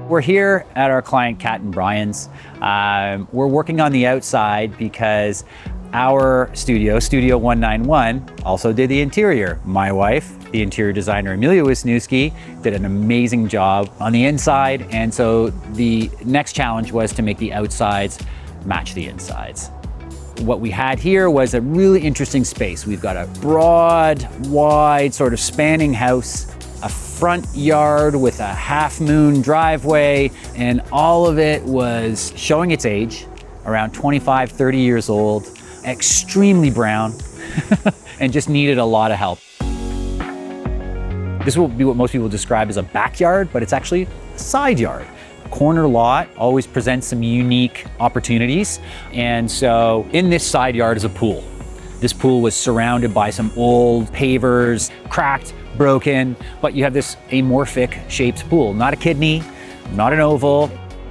We're here at our client Kat and Brian's. We're working on the outside because our Studio 191, also did the interior. My wife, the interior designer Amelia Wisniewski, did an amazing job on the inside, and so the next challenge was to make the outsides match the insides. What we had here was a really interesting space. We've got a broad, wide, sort of spanning house, a front yard with a half-moon driveway, and all of it was showing its age, around 25, 30 years old, extremely brown, and just needed a lot of help. This will be what most people describe as a backyard, but it's actually a side yard. Corner lot always presents some unique opportunities, and so in this side yard is a pool. This pool was surrounded by some old pavers, cracked, broken, but you have this amorphic shaped pool. Not a kidney, not an oval.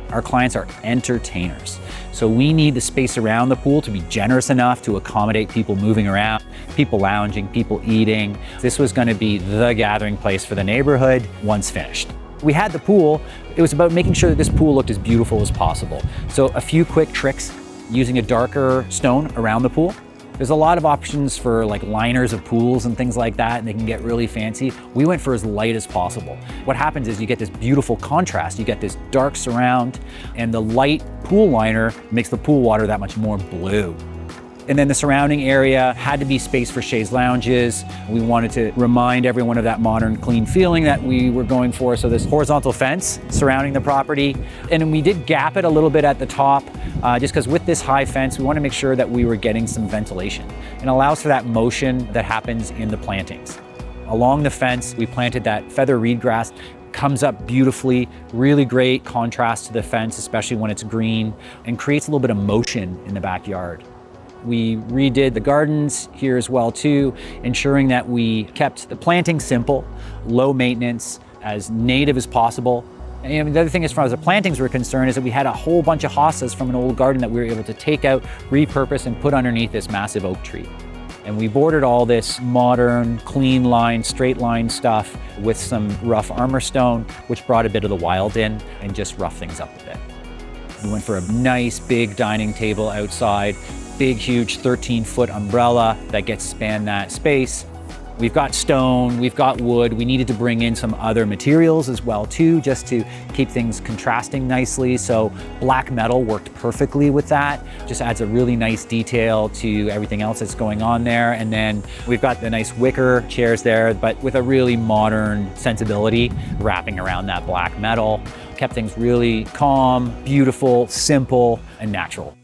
Our clients are entertainers. So we need the space around the pool to be generous enough to accommodate people moving around, people lounging, people eating. This was going to be the gathering place for the neighborhood once finished. We had the pool. It was about making sure that this pool looked as beautiful as possible. So a few quick tricks, using a darker stone around the pool. There's a lot of options for like liners of pools and things like that, and they can get really fancy. We went for as light as possible. What happens is you get this beautiful contrast. You get this dark surround, and the light pool liner makes the pool water that much more blue. And then the surrounding area had to be space for chaise lounges. We wanted to remind everyone of that modern, clean feeling that we were going for. So this horizontal fence surrounding the property. And we did gap it a little bit at the top, just because with this high fence, we want to make sure that we were getting some ventilation. And allows for that motion that happens in the plantings. Along the fence, we planted that feather reed grass. Comes up beautifully, really great contrast to the fence, especially when it's green, and creates a little bit of motion in the backyard. We redid the gardens here as well too, ensuring that we kept the planting simple, low maintenance, as native as possible. And the other thing as far as the plantings were concerned is that we had a whole bunch of hostas from an old garden that we were able to take out, repurpose, and put underneath this massive oak tree. And we bordered all this modern, clean line, straight line stuff with some rough armor stone, which brought a bit of the wild in and just roughed things up a bit. We went for a nice big dining table outside, big, huge 13-foot umbrella that gets to span that space. We've got stone, we've got wood. We needed to bring in some other materials as well too, just to keep things contrasting nicely. So black metal worked perfectly with that. Just adds a really nice detail to everything else that's going on there. And then we've got the nice wicker chairs there, but with a really modern sensibility wrapping around that black metal. Kept things really calm, beautiful, simple, and natural.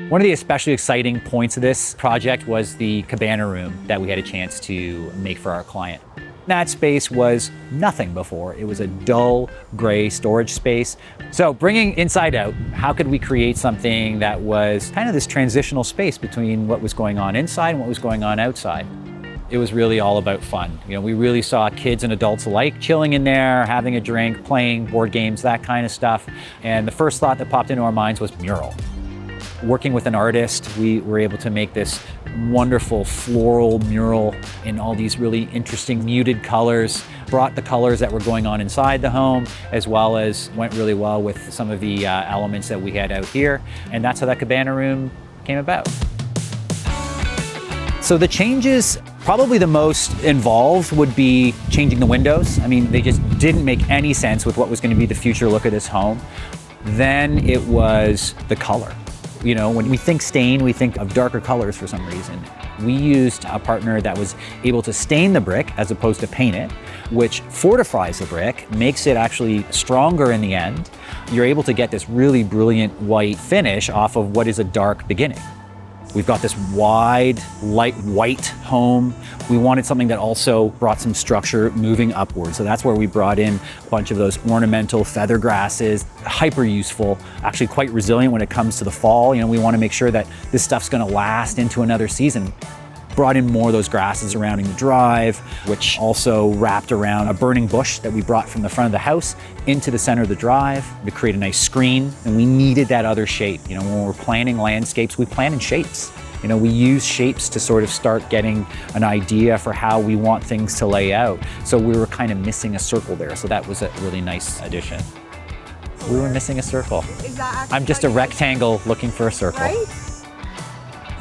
One of the especially exciting points of this project was the cabana room that we had a chance to make for our client. That space was nothing before. It was a dull gray storage space. So bringing inside out, how could we create something that was kind of this transitional space between what was going on inside and what was going on outside? It was really all about fun. You know, we really saw kids and adults alike chilling in there, having a drink, playing board games, that kind of stuff. And the first thought that popped into our minds was mural. Working with an artist, we were able to make this wonderful floral mural in all these really interesting muted colors, brought the colors that were going on inside the home, as well as went really well with some of the elements that we had out here. And that's how that cabana room came about. So the changes, probably the most involved would be changing the windows. I mean, they just didn't make any sense with what was going to be the future look of this home. Then it was the color. You know, when we think stain, we think of darker colors for some reason. We used a partner that was able to stain the brick as opposed to paint it, which fortifies the brick, makes it actually stronger in the end. You're able to get this really brilliant white finish off of what is a dark beginning. We've got this wide, light white home. We wanted something that also brought some structure moving upwards. So that's where we brought in a bunch of those ornamental feather grasses, hyper useful, actually quite resilient when it comes to the fall. You know, we want to make sure that this stuff's going to last into another season. Brought in more of those grasses surrounding the drive, which also wrapped around a burning bush that we brought from the front of the house into the center of the drive to create a nice screen. And we needed that other shape. You know, when we're planning landscapes, we plan in shapes. You know, we use shapes to sort of start getting an idea for how we want things to lay out. So we were kind of missing a circle there. So that was a really nice addition. We were missing a circle. I'm just a rectangle looking for a circle. Right?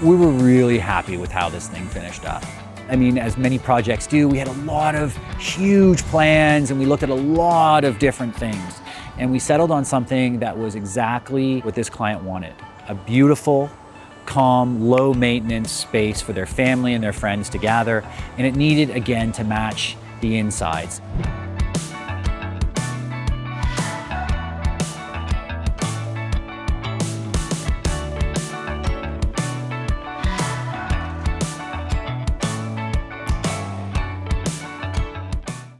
We were really happy with how this thing finished up. I mean, as many projects do, we had a lot of huge plans and we looked at a lot of different things. And we settled on something that was exactly what this client wanted. A beautiful, calm, low maintenance space for their family and their friends to gather. And it needed, again, to match the insides.